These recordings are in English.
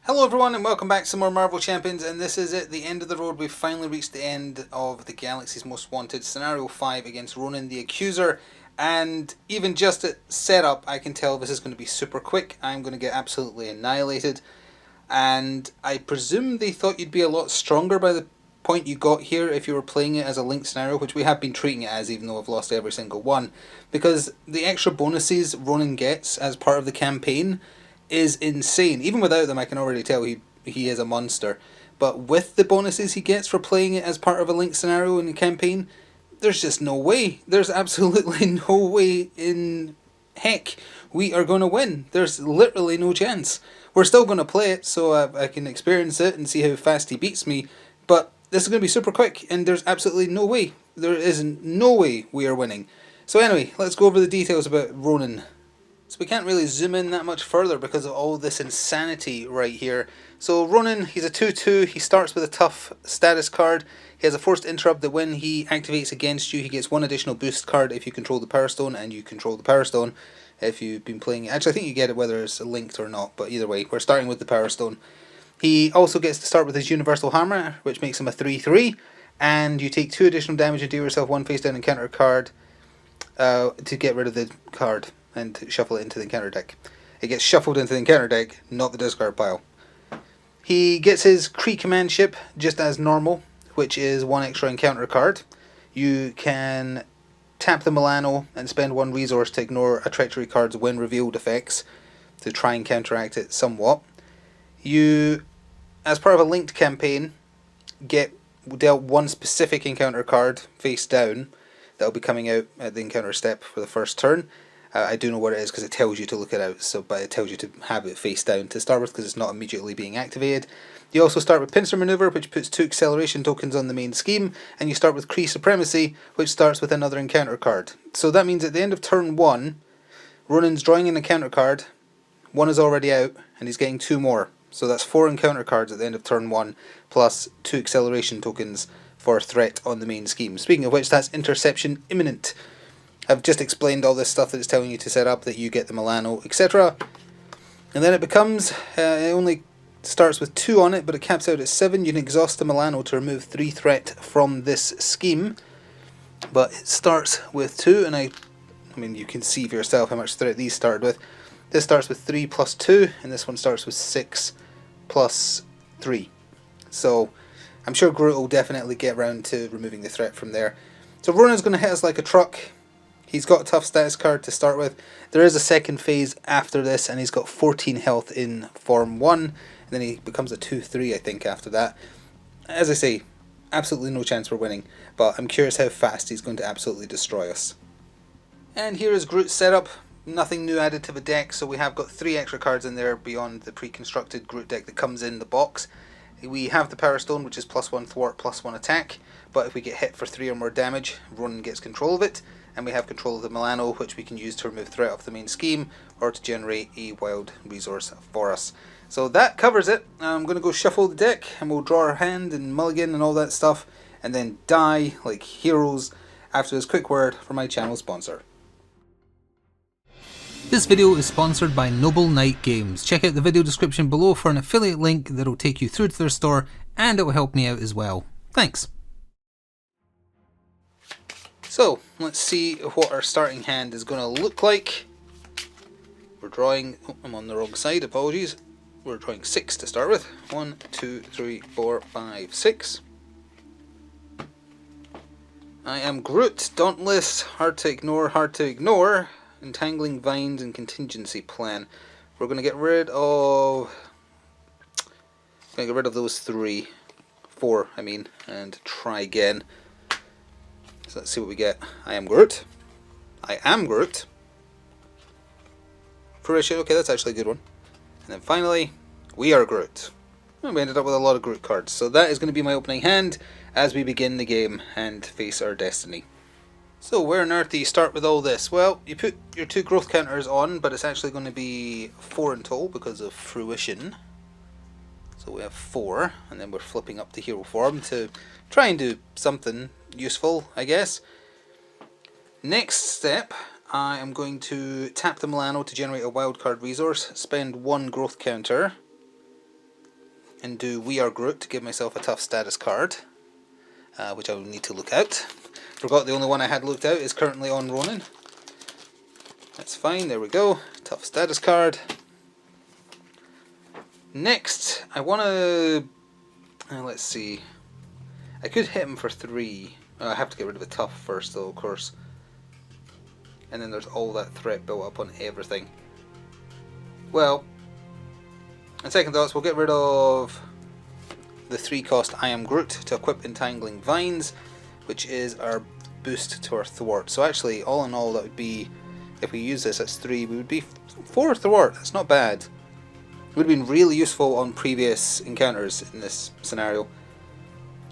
Hello everyone and welcome back to some more Marvel Champions, and this is it, the end of the road. We've finally reached the end of the Galaxy's Most Wanted, Scenario 5 against Ronan the Accuser, and even just at setup I can tell this is going to be super quick. I'm going to get absolutely annihilated, and I presume they thought you'd be a lot stronger by the point you got here if you were playing it as a linked scenario, which we have been treating it as, even though I've lost every single one, because the extra bonuses Ronan gets as part of the campaign is insane. Even without them, I can already tell he is a monster. But with the bonuses he gets for playing it as part of a linked scenario in the campaign, there's just no way. There's absolutely no way in heck we are going to win. There's literally no chance. We're still going to play it so I can experience it and see how fast he beats me. But this is going to be super quick, and there's absolutely no way. There is no way we are winning. So anyway, let's go over the details about Ronan. So we can't really zoom in that much further because of all this insanity right here. So Ronan, he's a 2-2, he starts with a tough status card. He has a forced interrupt that when he activates against you, he gets one additional boost card if you control the Power Stone, and you control the Power Stone if you've been playing it. Actually, I think you get it whether it's linked or not, but either way, we're starting with the Power Stone. He also gets to start with his Universal Hammer, which makes him a 3-3, and you take 2 additional damage and deal yourself 1 face down encounter card to get rid of the card and shuffle it into the encounter deck. It gets shuffled into the encounter deck, not the discard pile. He gets his Kree command ship just as normal, which is 1 extra encounter card. You can tap the Milano and spend 1 resource to ignore a treachery card's when revealed effects to try and counteract it somewhat. You, as part of a linked campaign, get dealt 1 specific encounter card face down that will be coming out at the encounter step for the first turn. I do know what it is because it tells you to look it out, but it tells you to have it face down to start with because it's not immediately being activated. You also start with Pincer Maneuver, which puts 2 acceleration tokens on the main scheme, and you start with Kree Supremacy, which starts with another encounter card. So that means at the end of turn 1, Ronan's drawing an encounter card, 1 is already out, and he's getting 2 more. So that's 4 encounter cards at the end of turn 1, plus 2 acceleration tokens for threat on the main scheme. Speaking of which, that's Interception Imminent. I've just explained all this stuff that it's telling you to set up, that you get the Milano, etc. And then it becomes, it only starts with 2 on it, but it caps out at 7. You can exhaust the Milano to remove 3 threat from this scheme. But it starts with 2, and I mean, you can see for yourself how much threat these started with. This starts with 3 plus 2, and this one starts with 6 plus 3. So I'm sure Groot will definitely get around to removing the threat from there. So Ronan's going to hit us like a truck. He's got a tough status card to start with. There is a second phase after this, and he's got 14 health in Form 1, and then he becomes a 2-3 I think after that. As I say, absolutely no chance we're winning, but I'm curious how fast he's going to absolutely destroy us. And here is Groot's setup. Nothing new added to the deck, so we have got 3 extra cards in there beyond the pre-constructed Groot deck that comes in the box. We have the Power Stone, which is +1 thwart, +1 attack, but if we get hit for 3 or more damage, Ronan gets control of it. And we have control of the Milano, which we can use to remove threat off the main scheme or to generate a wild resource for us. So that covers it. I'm going to go shuffle the deck, and we'll draw our hand and mulligan and all that stuff, and then die like heroes after this quick word from my channel sponsor. This video is sponsored by Noble Knight Games. Check out the video description below for an affiliate link that will take you through to their store, and it will help me out as well. Thanks. So, let's see what our starting hand is going to look like. We're drawing, oh, I'm on the wrong side, apologies. We're drawing 6 to start with. 1, 2, 3, 4, 5, 6. I am Groot, Dauntless, hard to ignore, Entangling Vines and Contingency Plan. We're going to get rid of those 4, and try again. So let's see what we get. I am Groot. I am Groot. Fruition, okay, that's actually a good one. And then finally, we are Groot. And we ended up with a lot of Groot cards. So that is going to be my opening hand as we begin the game and face our destiny. So where on earth do you start with all this? Well, you put your 2 growth counters on, but it's actually going to be 4 in total because of fruition. So we have 4, and then we're flipping up to hero form to try and do something useful, I guess. Next step, I am going to tap the Milano to generate a wildcard resource, spend 1 growth counter, and do We Are Groot to give myself a tough status card, which I will need to look out. Forgot the only one I had looked out is currently on Ronan. That's fine, there we go. Tough status card. Next, I want to... let's see. I could hit him for 3. I have to get rid of a tough first though, of course. And then there's all that threat built up on everything. Well, on second thoughts, we'll get rid of the 3-cost I Am Groot to equip Entangling Vines, which is our boost to our thwart. So actually, all in all, that would be, if we use this, that's 3, we would be 4 thwart. That's not bad. It would have been really useful on previous encounters in this scenario.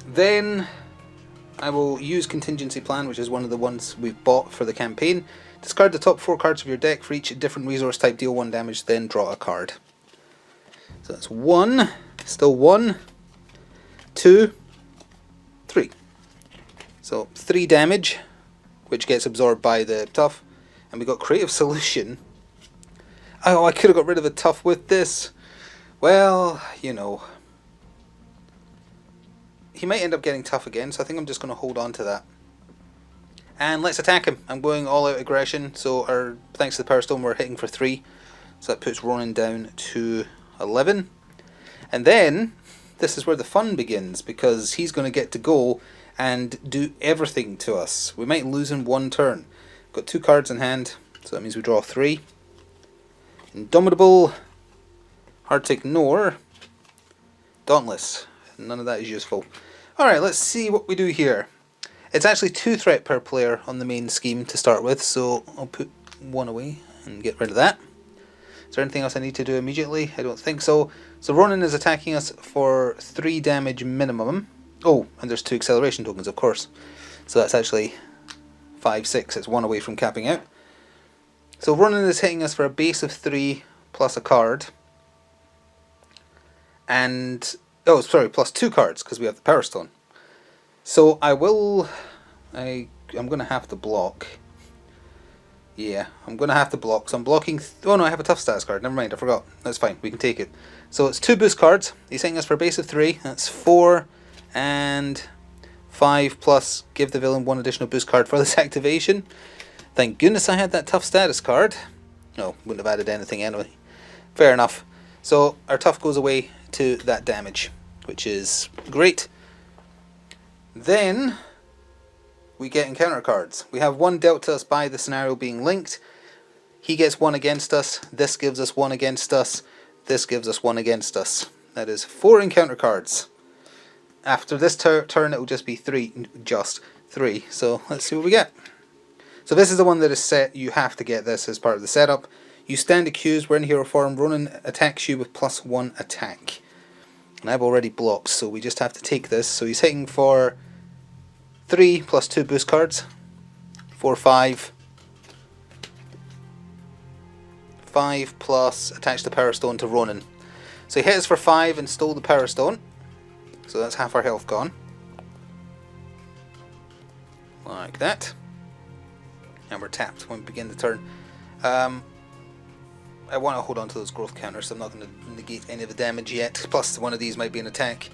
Then I will use Contingency Plan, which is one of the ones we've bought for the campaign. Discard the top 4 cards of your deck. For each different resource type, deal 1 damage, then draw a card. So that's 1, still 1, 2, 3. So 3 damage, which gets absorbed by the tough. And we got Creative Solution. Oh, I could have got rid of a tough with this. Well, you know. He might end up getting tough again, so I think I'm just going to hold on to that. And let's attack him. I'm going all out aggression, so thanks to the Power Stone we're hitting for 3. So that puts Ronan down to 11. And then, this is where the fun begins, because he's going to get to go and do everything to us. We might lose in 1 turn. Got 2 cards in hand, so that means we draw 3. Indomitable, hard to ignore, Dauntless. None of that is useful. Alright, let's see what we do here. It's actually 2 threat per player on the main scheme to start with, so I'll put 1 away and get rid of that. Is there anything else I need to do immediately? I don't think so. So Ronan is attacking us for 3 damage minimum. Oh, and there's 2 acceleration tokens, of course. So that's actually 5, 6. It's 1 away from capping out. So Ronan is hitting us for a base of 3 plus a card. And... oh, sorry, plus 2 cards, because we have the Power Stone. So I'm going to have to block. Yeah, I'm going to have to block. So I'm blocking... oh no, I have a tough status card. Never mind, I forgot. That's fine, we can take it. So it's 2 boost cards. He's hitting us for a base of 3. That's 4 and 5 plus give the villain 1 additional boost card for this activation. Thank goodness I had that tough status card. No, wouldn't have added anything anyway. Fair enough. So our tough goes away to that damage, which is great. Then we get encounter cards. We have 1 dealt to us by the scenario being linked. He gets 1 against us. This gives us 1 against us. This gives us 1 against us. That is 4 encounter cards. After this turn it will just be 3. Just 3. So let's see what we get. So this is the one that is set. You have to get this as part of the setup. You stand accused. We're in hero form. Ronan attacks you with +1 attack. And I've already blocked, so we just have to take this. So he's hitting for 3 plus 2 boost cards. 4, 5. 5 plus attach the Power Stone to Ronan. So he hit us for 5 and stole the Power Stone. So that's half our health gone. Like that. And we're tapped when we begin the turn. I want to hold on to those growth counters, so I'm not going to negate any of the damage yet. Plus one of these might be an attack.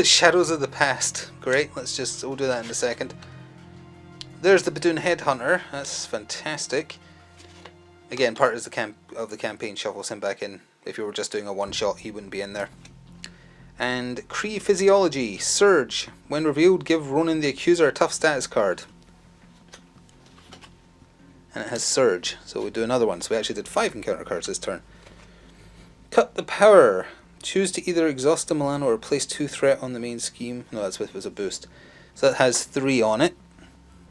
Shadows of the Past. Great, we'll do that in a second. There's the Badoon Headhunter. That's fantastic. Again, part of the campaign shuffles him back in. If you were just doing a one-shot, he wouldn't be in there. And Kree Physiology. Surge. When revealed, give Ronan the Accuser a tough status card. And it has Surge, so we do another one. So we actually did 5 encounter cards this turn. Cut the Power. Choose to either exhaust a Milano or place 2 threat on the main scheme. No, that's with it was a boost. So that has 3 on it.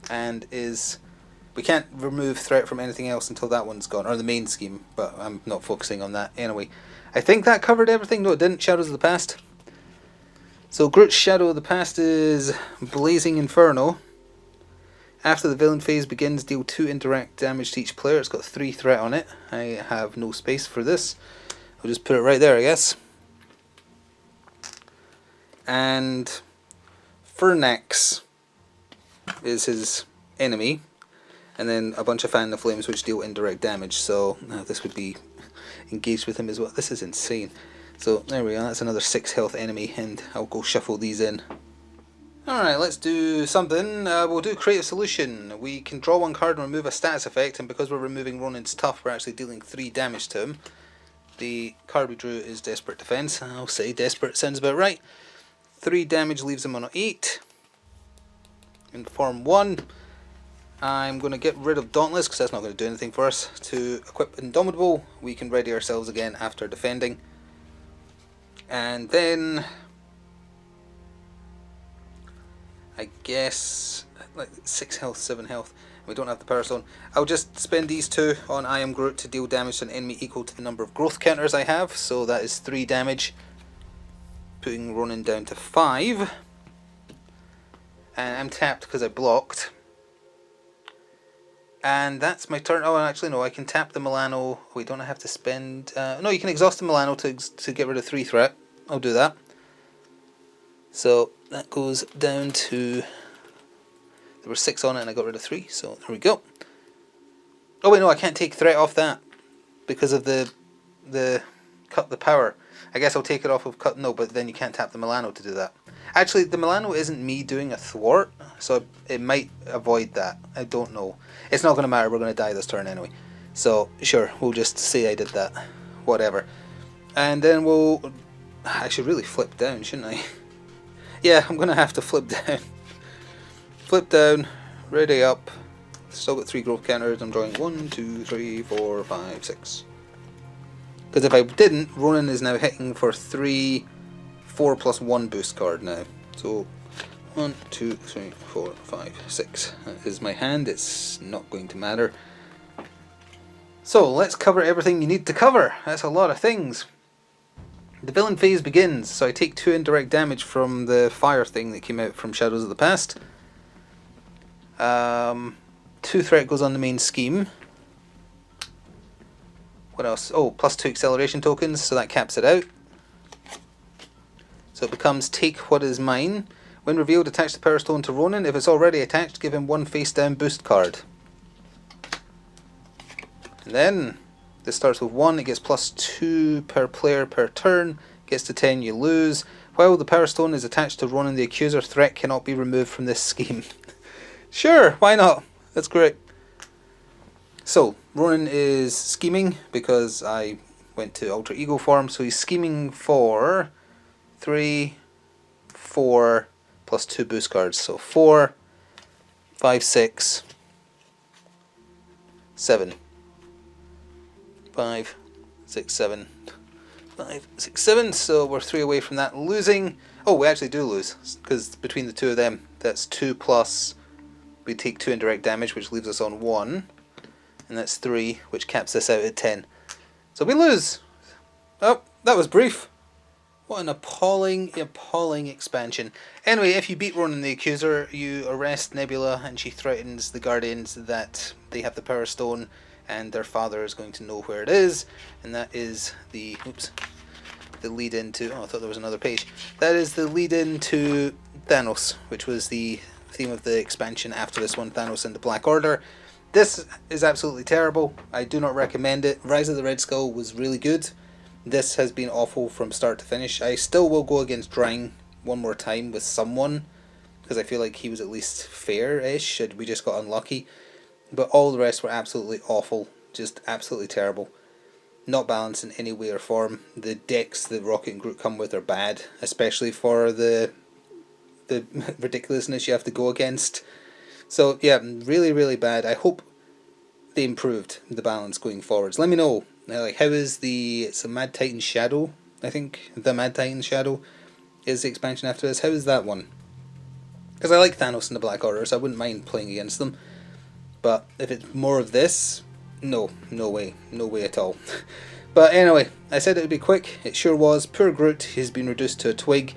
And is... we can't remove threat from anything else until that one's gone. Or the main scheme, but I'm not focusing on that anyway. I think that covered everything. No, it didn't. Shadows of the Past. So Groot's Shadow of the Past is Blazing Inferno. After the villain phase begins, deal 2 indirect damage to each player. It's got 3 threat on it. I have no space for this. I'll just put it right there, I guess. And Fernax is his enemy. And then a bunch of Fan the Flames which deal indirect damage. So this would be engaged with him as well. This is insane. So there we go, that's another 6 health enemy, and I'll go shuffle these in. Alright, let's do something. We'll do Creative Solution. We can draw one card and remove a status effect, and because we're removing Ronan's Tough, we're actually dealing 3 damage to him. The card we drew is Desperate Defense. I'll say Desperate sounds about right. 3 damage leaves him on 8. In form 1, I'm going to get rid of Dauntless because that's not going to do anything for us. To equip Indomitable, we can ready ourselves again after defending. And then I guess like 6 health, 7 health. We don't have the Power Stone. I'll just spend these 2 on I Am Groot to deal damage to an enemy equal to the number of growth counters I have. So that is 3 damage, putting Ronan down to 5. And I'm tapped because I blocked. And that's my turn. Oh, actually no, I can tap the Milano. Wait, don't I have to spend... no, you can exhaust the Milano to get rid of 3 threat. I'll do that. So that goes down to... There were 6 on it and I got rid of 3, so there we go. Oh wait, no, I can't take threat off that because of the cut the power. I guess I'll take it off of cut... No, but then you can't tap the Milano to do that. Actually, the Milano isn't me doing a thwart, so it might avoid that. I don't know. It's not going to matter, we're going to die this turn anyway. So, sure, we'll just say I did that. Whatever. And then we'll... I should really flip down, shouldn't I? Yeah, I'm going to have to flip down. Flip down, ready up. Still got 3 growth counters. I'm drawing 1, 2, 3, 4, 5, 6. Because if I didn't, Ronan is now hitting for 3 4+1 boost card now. So 1, 2, 3, 4, 5, 6. That is my hand. It's not going to matter. So let's cover everything you need to cover. That's a lot of things. The villain phase begins. So I take 2 indirect damage from the fire thing that came out from Shadows of the Past. 2 threat goes on the main scheme. What else? Oh, +2 acceleration tokens, so that caps it out. So it becomes take what is mine. When revealed, attach the Power Stone to Ronan. If it's already attached, give him 1 face down boost card. And then this starts with 1. It gets +2 per player per turn. Gets to 10, you lose. While the Power Stone is attached to Ronan the Accuser, threat cannot be removed from this scheme. Sure, why not? That's great. So Ronan is scheming because I went to alter ego form. So he's scheming for 3, 4 +2 boost cards. So 4, 5, 6, 7. 5, 6, 7. 5, 6, 7. So we're 3 away from that losing. Oh, we actually do lose because between the 2 of them, that's 2 plus. We take 2 indirect damage, which leaves us on 1. And that's 3, which caps us out at 10. So we lose. Oh, that was brief. What an appalling expansion. Anyway, if you beat Ronan the Accuser, you arrest Nebula and she threatens the Guardians that they have the Power Stone and their father is going to know where it is. And that is the... Oops. The lead into... Oh, I thought there was another page. That is the lead into Thanos, which was the theme of the expansion after this one, Thanos and the Black Order. This is absolutely terrible. I do not recommend it. Rise of the Red Skull was really good. This has been awful from start to finish. I still will go against Drang one more time with someone because I feel like he was at least fair-ish. We just got unlucky. But all the rest were absolutely awful. Just absolutely terrible. Not balanced in any way or form. The decks that Rocket and Groot come with are bad, especially for the ridiculousness you have to go against. So yeah, really, really bad. I hope they improved the balance going forwards. Let me know. Like, how is it's a Mad Titan Shadow, I think. The Mad Titan Shadow is the expansion after this. How is that one? Because I like Thanos and the Black Order, so I wouldn't mind playing against them. But if it's more of this, no way at all. But anyway, I said it would be quick. It sure was. Poor Groot, he's been reduced to a twig,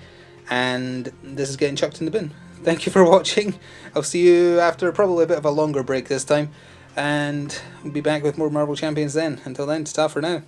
and this is getting chucked in the bin. Thank you for watching. I'll see you after probably a bit of a longer break this time, and we'll be back with more Marvel Champions then. Until then, ta for now.